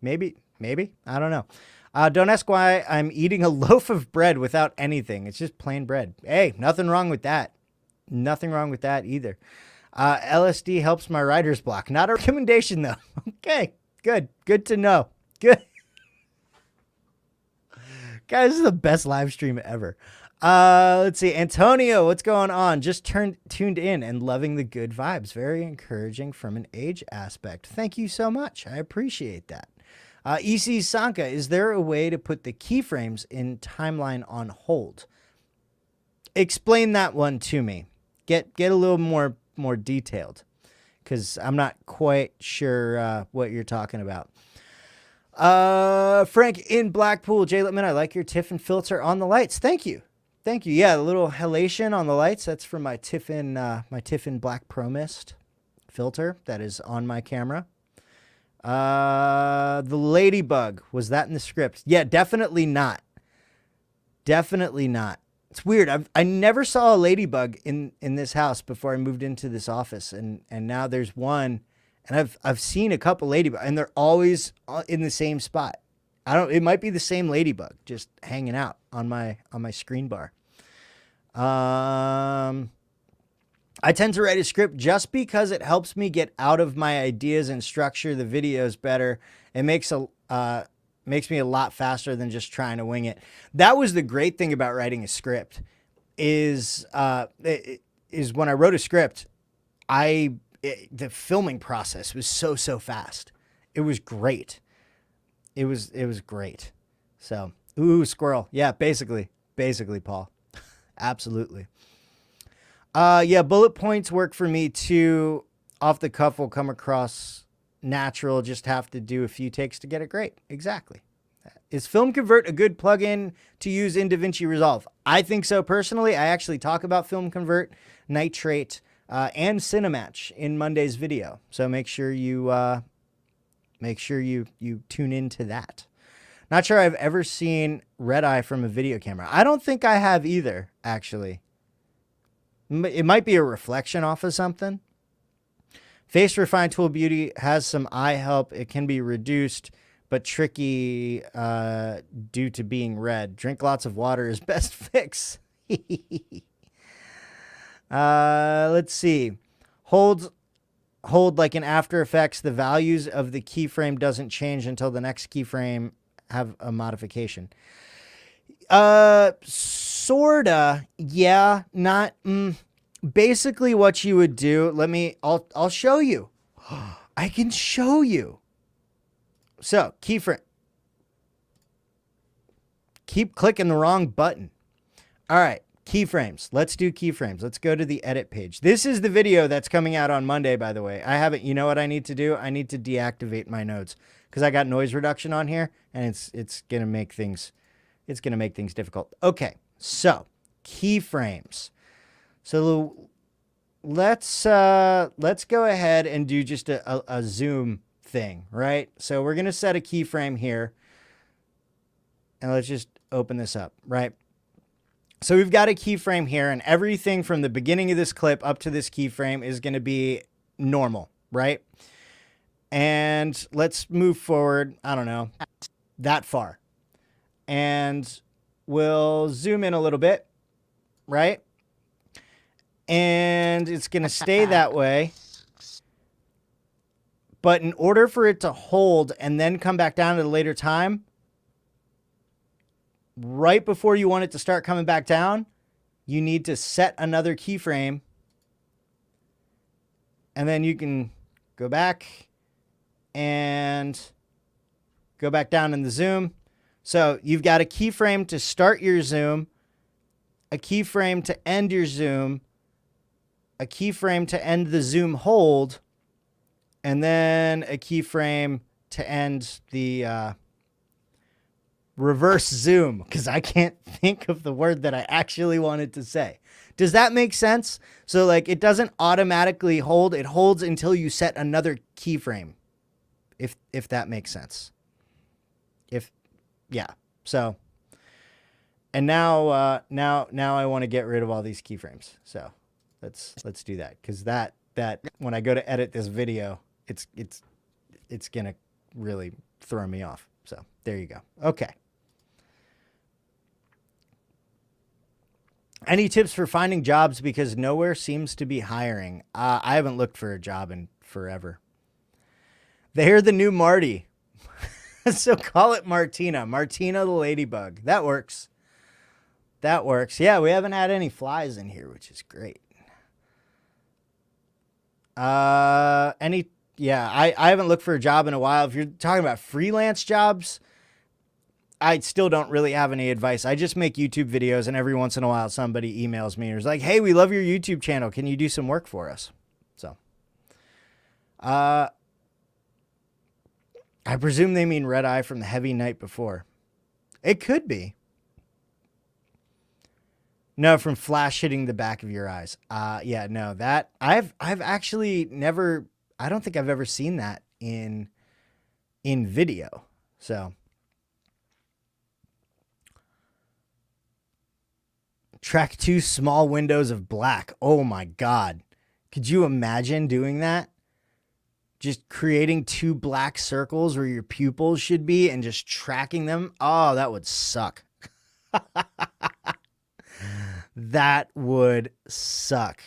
Speaker 1: Maybe. I don't know. Don't ask why I'm eating a loaf of bread without anything. It's just plain bread. Hey, nothing wrong with that. Nothing wrong with that either. LSD helps my writer's block. Not a recommendation, though. Okay, good. Good to know. Good. Guys, this is the best live stream ever. Let's see. Antonio, what's going on? Just tuned in and loving the good vibes. Very encouraging from an age aspect. Thank you so much. I appreciate that. EC Sanka, is there a way to put the keyframes in timeline on hold? Explain that one to me. Get a little more detailed, because I'm not quite sure what you're talking about. Frank in Blackpool, J. Lippman, I like your Tiffin filter on the lights. Thank you. Yeah, the little halation on the lights, that's from my Tiffin Black Pro Mist filter that is on my camera. The ladybug, was that in the script? Yeah, definitely not. Definitely not. It's weird. I never saw a ladybug in this house before I moved into this office, and now there's one, and I've seen a couple ladybugs, and they're always in the same spot. It might be the same ladybug just hanging out on my screen bar. I tend to write a script just because it helps me get out of my ideas and structure the videos better. It makes me a lot faster than just trying to wing it. That was the great thing about writing a script is when I wrote a script, the filming process was so fast. It was great. It was great. So, ooh, squirrel. Yeah, basically, Paul. Absolutely. Yeah, bullet points work for me too. Off the cuff will come across natural. Just have to do a few takes to get it great. Exactly. Is Film Convert a good plugin to use in DaVinci Resolve? I think so personally. I actually talk about Film Convert, Nitrate, and Cinematch in Monday's video. So make sure you tune into that. Not sure I've ever seen red eye from a video camera. I don't think I have either, actually. It might be a reflection off of something. Face Refine Tool Beauty has some eye help. It can be reduced, but tricky due to being red. Drink lots of water is best fix. Let's see. Hold like in After Effects, the values of the keyframe doesn't change until the next keyframe have a modification. Sorta, yeah, not, basically what you would do, I'll show you. I can show you. So, keyframe. Keep clicking the wrong button. All right, keyframes. Let's do keyframes. Let's go to the edit page. This is the video that's coming out on Monday, by the way. I haven't, you know what I need to do? I need to deactivate my nodes because I got noise reduction on here and it's going to make things difficult. Okay. So, keyframes. So let's go ahead and do just a zoom thing, right? So we're going to set a keyframe here and let's just open this up, right? So we've got a keyframe here and everything from the beginning of this clip up to this keyframe is going to be normal, right? And let's move forward, I don't know, that far. And we'll zoom in a little bit, right? And it's going to stay that way. But in order for it to hold and then come back down at a later time, right before you want it to start coming back down, you need to set another keyframe. And then you can go back and go back down in the zoom. So you've got a keyframe to start your zoom, a keyframe to end your zoom, a keyframe to end the zoom hold, and then a keyframe to end the reverse zoom, because I can't think of the word that I actually wanted to say. Does that make sense? So like it doesn't automatically hold, it holds until you set another keyframe, if that makes sense. Yeah. So, and now I want to get rid of all these keyframes. So let's do that. Cause that when I go to edit this video, it's going to really throw me off. So there you go. Okay. Any tips for finding jobs because nowhere seems to be hiring? I haven't looked for a job in forever. They're the new Marty. So call it Martina. Martina the ladybug. That works. That works. Yeah, we haven't had any flies in here, which is great. Yeah, I haven't looked for a job in a while. If you're talking about freelance jobs, I still don't really have any advice. I just make YouTube videos and every once in a while somebody emails me and is like, hey, we love your YouTube channel. Can you do some work for us? So, I presume they mean red eye from the heavy night before. It could be. No, from flash hitting the back of your eyes. Yeah, no, that I've actually never, I don't think I've ever seen that in video. So track 2 small windows of black. Oh my God. Could you imagine doing that? Just creating 2 black circles where your pupils should be and just tracking them. Oh, that would suck. That would suck.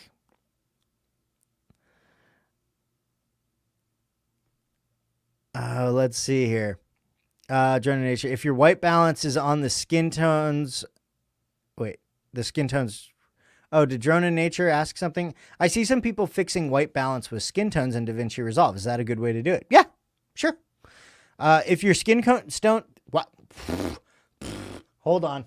Speaker 1: let's see here. Drone in Nature. If your white balance is on the skin tones, the skin tones. Oh, did Drone in Nature ask something? I see some people fixing white balance with skin tones in DaVinci Resolve. Is that a good way to do it? Yeah, sure. If your skin tones don't, what? Hold on.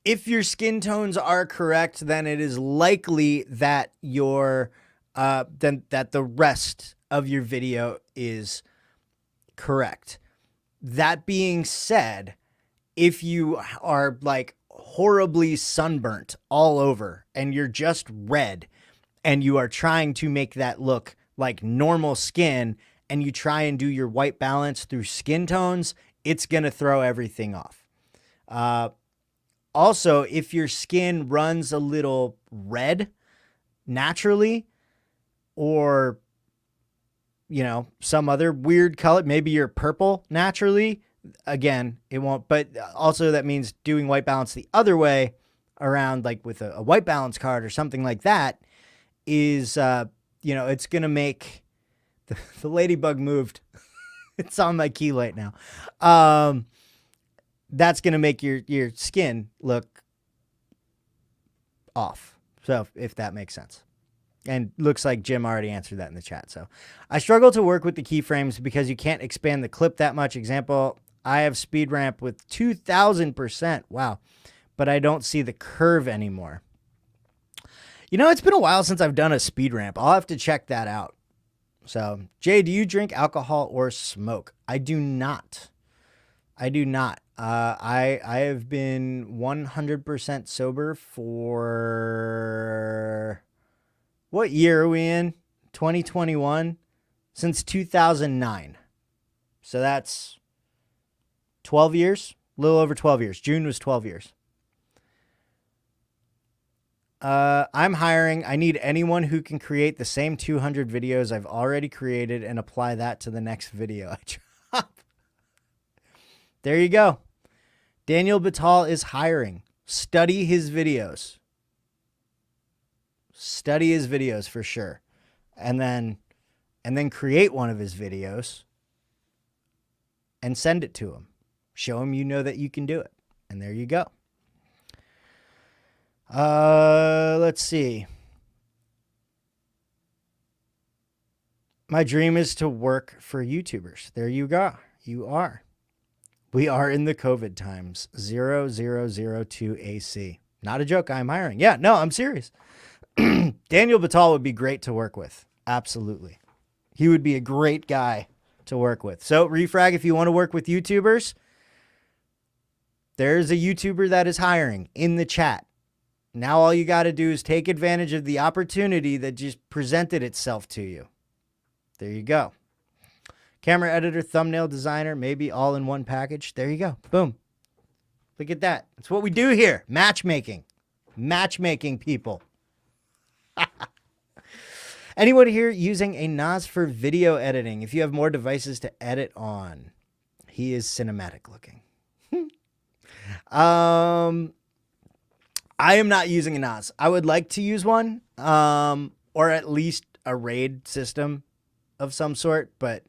Speaker 1: If your skin tones are correct, then it is likely that that the rest of your video is correct. That being said, if you are like horribly sunburnt all over and you're just red and you are trying to make that look like normal skin and you try and do your white balance through skin tones, it's going to throw everything off. Also, if your skin runs a little red naturally, or, you know, some other weird color, maybe you're purple naturally, again, it won't. But also that means doing white balance the other way around, like with a white balance card or something like that, is, you know, it's going to make the ladybug moved. It's on my key light now. That's going to make your skin look off. So if that makes sense. And looks like Jim already answered that in the chat. So I struggle to work with the keyframes because you can't expand the clip that much. Example, I have speed ramp with 2000%. Wow. But I don't see the curve anymore. You know, it's been a while since I've done a speed ramp. I'll have to check that out. So, Jay, do you drink alcohol or smoke? I do not. I do not. I have been 100% sober for, what year are we in? 2021? Since 2009. So that's 12 years, a little over 12 years. June was 12 years. I'm hiring. I need anyone who can create the same 200 videos I've already created and apply that to the next video I drop. There you go. Daniel Batal is hiring. Study his videos. Study his videos for sure. And then create one of his videos and send it to him. Show him you know that you can do it. And there you go. Let's see. My dream is to work for YouTubers. There you go. You are. We are in the COVID times. 0002 AC. Not a joke. I'm hiring. Yeah, no, I'm serious. Daniel Batal would be great to work with. Absolutely. He would be a great guy to work with. So, Refrag, if you want to work with YouTubers, there's a YouTuber that is hiring in the chat. Now all you got to do is take advantage of the opportunity that just presented itself to you. There you go. Camera editor, thumbnail designer, maybe all in one package. There you go. Boom. Look at that. That's what we do here. Matchmaking. Matchmaking, people. Anyone here using a NAS for video editing? If you have more devices to edit on. He is cinematic looking. I am not using a NAS. I would like to use one, or at least a RAID system of some sort, but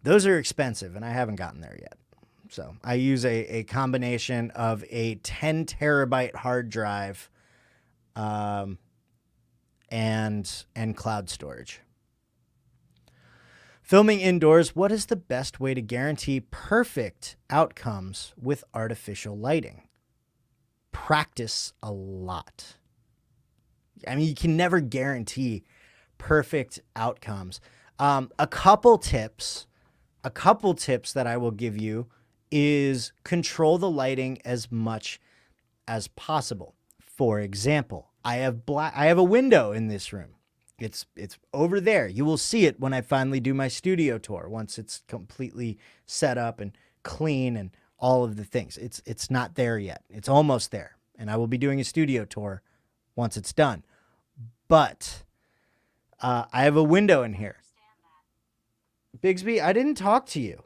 Speaker 1: those are expensive, and I haven't gotten there yet. So I use a combination of a 10 terabyte hard drive and cloud storage. Filming indoors, what is the best way to guarantee perfect outcomes with artificial lighting? Practice a lot. I mean, you can never guarantee perfect outcomes. A couple tips that I will give you is control the lighting as much as possible. For example, I have a window in this room. It's over there. You will see it when I finally do my studio tour, once it's completely set up and clean and all of the things. It's not there yet. It's almost there. And I will be doing a studio tour once it's done. But I have a window in here. Bigsby, I didn't talk to you.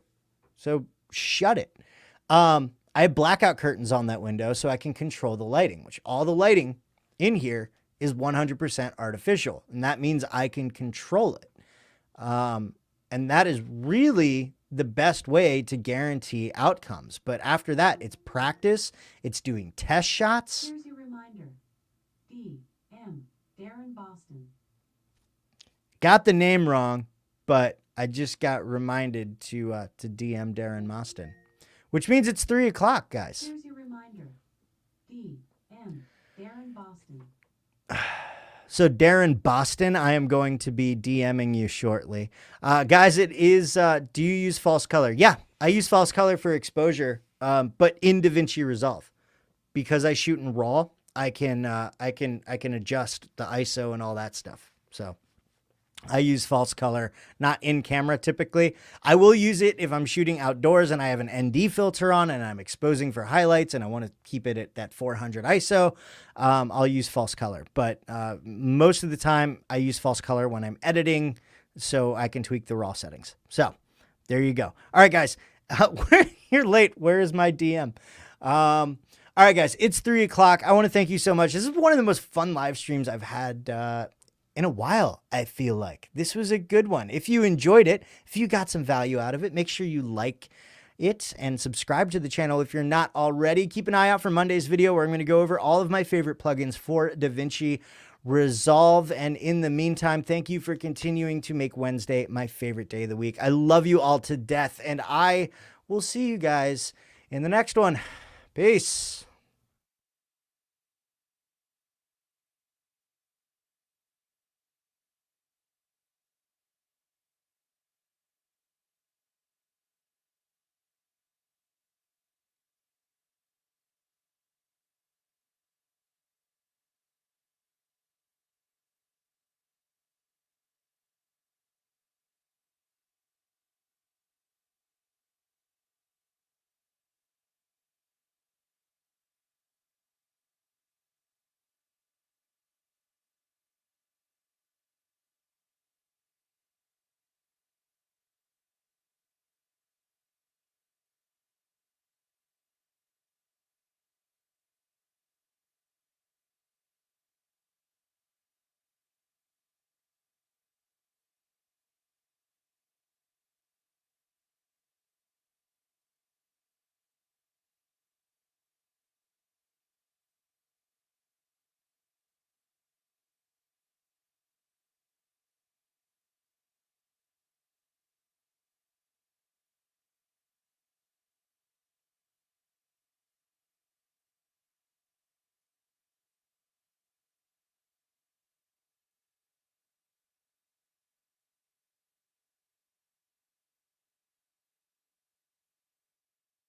Speaker 1: So shut it. I I have blackout curtains on that window so I can control the lighting, which all the lighting in here is 100% artificial. And that means I can control it. And that is really the best way to guarantee outcomes. But after that, it's practice, it's doing test shots.
Speaker 2: Here's your reminder. D.M. Darren Boston.
Speaker 1: Got the name wrong, but I just got reminded to DM Darren Boston, which means it's 3 o'clock, guys.
Speaker 2: Here's your reminder. D.M. Darren Boston.
Speaker 1: So Darren Boston, I am going to be DMing you shortly. Guys, it is, do you use false color? Yeah, I use false color for exposure, but in DaVinci Resolve. Because I shoot in RAW, I can adjust the ISO and all that stuff. So I use false color, not in camera typically. I will use it if I'm shooting outdoors and I have an ND filter on and I'm exposing for highlights and I want to keep it at that 400 ISO. I'll use false color, but most of the time I use false color when I'm editing so I can tweak the RAW settings. So there you go. All right, guys, you're late. Where is my DM? All right, guys, it's 3 o'clock. I want to thank you so much. This is one of the most fun live streams I've had in a while, I feel like. This was a good one. If you enjoyed it, if you got some value out of it, make sure you like it and subscribe to the channel if you're not already. Keep an eye out for Monday's video where I'm going to go over all of my favorite plugins for DaVinci Resolve. And in the meantime, thank you for continuing to make Wednesday my favorite day of the week. I love you all to death, and I will see you guys in the next one. Peace.